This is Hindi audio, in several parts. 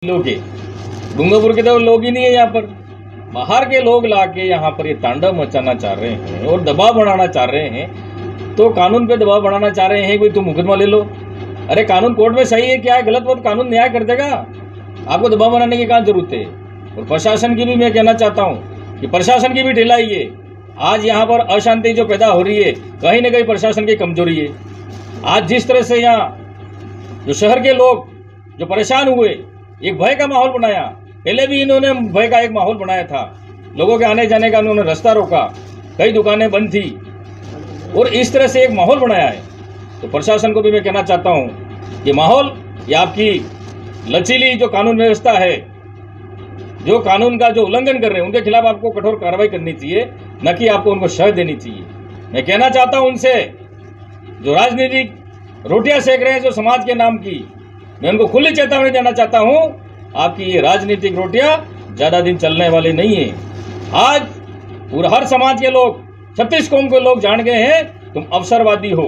लोग के डूंगरपुर के तो लोग ही नहीं है यहाँ पर। बाहर के लोग लाके यहाँ पर ये तांडव मचाना चाह रहे हैं और दबाव बढ़ाना चाह रहे हैं। तो कानून पे दबाव बढ़ाना चाह रहे हैं, कोई तुम मुकदमा ले लो। अरे कानून कोर्ट में सही है क्या है गलत, वो कानून न्याय कर देगा। आपको दबाव बनाने की कहाँ जरूरत है। और प्रशासन की भी मैं कहना चाहता हूँ कि प्रशासन की भी ढिलाई है। आज यहाँ पर अशांति जो पैदा हो रही है, कहीं ना कहीं प्रशासन की कमजोरी है। आज जिस तरह से यहाँ जो शहर के लोग जो परेशान हुए, एक भय का माहौल बनाया। पहले भी इन्होंने भय का एक माहौल बनाया था, लोगों के आने जाने का उन्होंने रास्ता रोका, कई दुकानें बंद थी और इस तरह से एक माहौल बनाया है। तो प्रशासन को भी मैं कहना चाहता हूँ ये माहौल, ये आपकी लचीली जो कानून व्यवस्था है, जो कानून का जो उल्लंघन कर रहे हैं उनके खिलाफ आपको कठोर कार्रवाई करनी चाहिए, न कि आपको उनको शह देनी चाहिए। मैं कहना चाहता हूं उनसे जो राजनीतिक रोटियां सेक रहे हैं जो समाज के नाम की, मैं उनको खुली चेतावनी देना चाहता हूं, आपकी ये राजनीतिक रोटियां ज्यादा दिन चलने वाली नहीं है। आज पूरा हर समाज के लोग, 36 कौम के लोग जान गए हैं तुम अवसरवादी हो।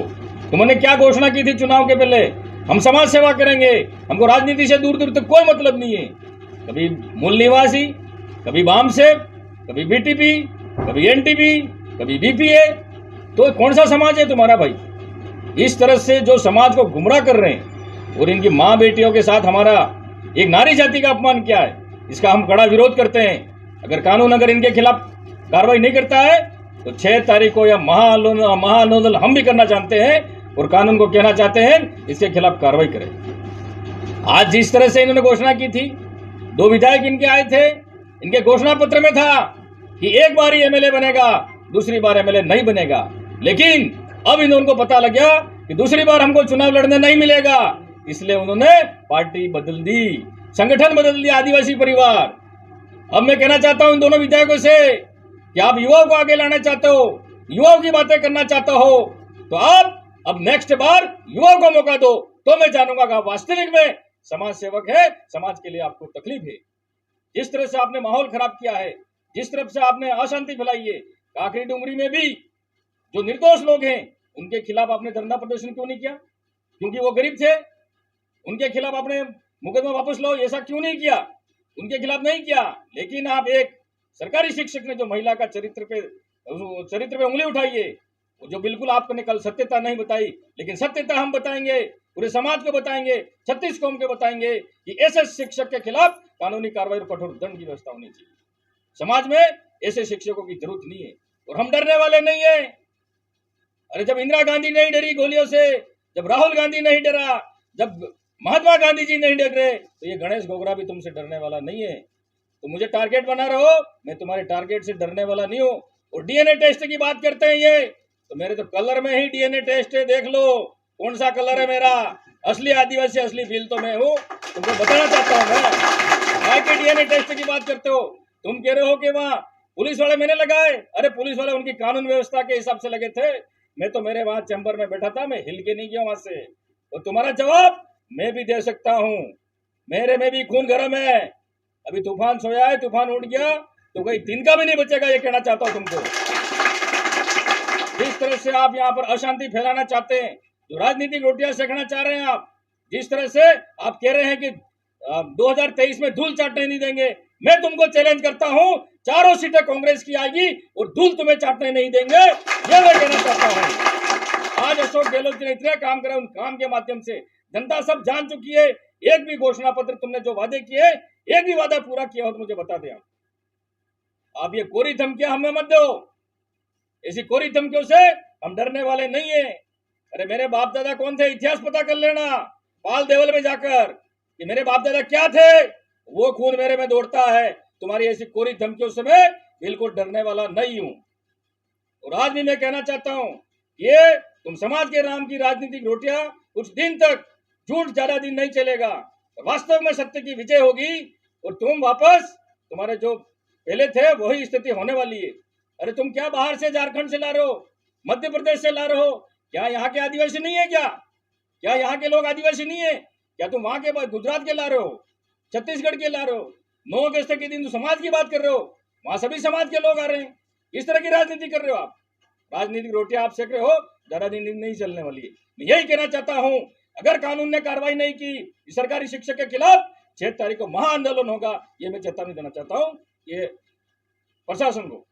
तुमने क्या घोषणा की थी चुनाव के पहले, हम समाज सेवा करेंगे, हमको राजनीति से दूर दूर तक कोई मतलब नहीं है। कभी मूल निवासी, कभी वामसेव, कभी बीटीपी, कभी एनटीपी, कभी बीपीए। तो कौन सा समाज है तुम्हारा भाई। इस तरह से जो समाज को गुमराह कर रहे हैं और इनकी माँ बेटियों के साथ हमारा एक नारी जाति का अपमान किया है, इसका हम कड़ा विरोध करते हैं। अगर कानून अगर इनके खिलाफ कार्रवाई नहीं करता है तो 6 तारीख को यह महाआंदोलन हम भी करना चाहते हैं और कानून को कहना चाहते हैं इसके खिलाफ कार्रवाई करें। आज जिस तरह से इन्होंने घोषणा की थी, 2 विधायक इनके आए थे, इनके घोषणा पत्र में था कि एक बार ही एमएलए बनेगा, दूसरी बार एमएलए नहीं बनेगा। लेकिन अब इनको पता लग गया कि दूसरी बार हमको चुनाव लड़ने नहीं मिलेगा, इसलिए उन्होंने पार्टी बदल दी, संगठन बदल दिया, आदिवासी परिवार। अब मैं कहना चाहता हूं इन दोनों विधायकों से कि आप युवाओं को आगे लाना चाहते हो, युवाओं की बातें करना चाहते हो, तो आप अब नेक्स्ट बार युवाओं को मौका दो, तो मैं जानूंगा कि आप वास्तविक में समाज सेवक है, समाज के लिए आपको तकलीफ है। जिस तरह से आपने माहौल खराब किया है, जिस तरह से आपने अशांति फैलाई है, काकरी डुंगरी में भी जो निर्दोष लोग हैं उनके खिलाफ आपने धरना प्रदर्शन क्यों नहीं किया, क्योंकि वो गरीब थे। उनके खिलाफ आपने मुकदमा वापस लो ऐसा क्यों नहीं किया, उनके खिलाफ नहीं किया। लेकिन आप एक सरकारी शिक्षक ने जो महिला का चरित्र पे उंगली उठाई है, जो बिल्कुल आपने कल सत्यता नहीं बताई, लेकिन सत्यता हम बताएंगे, पूरे समाज को बताएंगे, 36 कौम के बताएंगे कि ऐसे शिक्षक के खिलाफ कानूनी कार्रवाई और कठोर दंड की व्यवस्था होनी चाहिए। समाज में ऐसे शिक्षकों की जरूरत नहीं है और हम डरने वाले नहीं है। अरे जब इंदिरा गांधी नहीं डरी गोलियों से, जब राहुल गांधी नहीं डरा, जब महात्मा गांधी जी नहीं डर रहे, तो ये गणेश गोगरा भी तुमसे डरने वाला नहीं है। तो मुझे टारगेट बना रहे हो, मैं तुम्हारे टारगेट से डरने वाला नहीं हूं। और डीएनए टेस्ट की बात करते हैं ये, तो मेरे तो कलर में ही डीएनए टेस्ट है, देख लो कौन सा कलर है मेरा। असली आदिवासी, असली फील तो मैं हूँ, तुमको बताना चाहता हूँ मैं। क्या के डीएनए टेस्ट की बात करते हो, तुम कह रहे हो कि वहाँ पुलिस वाले मैंने लगाए। अरे पुलिस वाले उनकी कानून व्यवस्था के हिसाब से लगे थे, मैं तो मेरे वहां चैम्बर में बैठा था, मैं हिल के नहीं गया वहां से। और तुम्हारा जवाब मैं भी दे सकता हूँ, मेरे में भी खून गर्म है। अभी तूफान सोया है, तूफान उठ गया तो कोई तिनका भी नहीं बचेगा, ये कहना चाहता हूँ तुमको। जिस तरह से आप यहाँ पर अशांति फैलाना चाहते हैं, जो राजनीतिक रोटियां सेकना चाह रहे हैं आप, जिस तरह से आप कह रहे हैं कि 2023 में धूल चाटने नहीं देंगे, मैं तुमको चैलेंज करता हूं, 4 सीटें कांग्रेस की आएगी और धूल तुम्हें चाटने नहीं देंगे, ये मैं कहना चाहता हूं। आज अशोक गहलोत जी ने इतने काम करे, उन काम के माध्यम से जनता सब जान चुकी है। एक भी घोषणा पत्र तुमने जो वादे किए, एक भी वादा पूरा किया हो तो मुझे बता दें। आप ये कोरी धमकियां हमें मत दो, ऐसी कोरी धमकियों से हम डरने वाले नहीं है। अरे मेरे बाप दादा कौन थे, इतिहास पता कर लेना पाल देवल में जाकर कि मेरे बाप दादा क्या थे, वो खून मेरे में दौड़ता है। तुम्हारी ऐसी कोरी धमकियों से मैं बिल्कुल डरने वाला नहीं हूं। और आज भी मैं कहना चाहता हूं, ये तुम समाज के नाम की राजनीतिक रोटियां कुछ दिन तक, झूठ ज्यादा दिन नहीं चलेगा, वास्तव में सत्य की विजय होगी और तुम वापस तुम्हारे जो पहले थे वही स्थिति होने वाली है। अरे तुम क्या बाहर से झारखंड से ला रहे हो, मध्य प्रदेश से ला रहे हो, क्या यहाँ के आदिवासी नहीं है क्या यहाँ के लोग आदिवासी नहीं है क्या? तुम वहां के गुजरात के ला रहे हो, छत्तीसगढ़ के ला रहे हो, 9 अगस्त के दिन समाज की बात कर रहे हो, वहां सभी समाज के लोग आ रहे हैं। इस तरह की राजनीति कर रहे हो आप, राजनीतिक रोटियां आप सेक रहे हो, ज्यादा दिन नहीं चलने वाली है। मैं यही कहना चाहता हूं, अगर कानून ने कार्रवाई नहीं की सरकारी शिक्षक के खिलाफ, 6 तारीख को महा आंदोलन होगा, ये मैं चेतावनी देना चाहता हूँ ये प्रशासन को।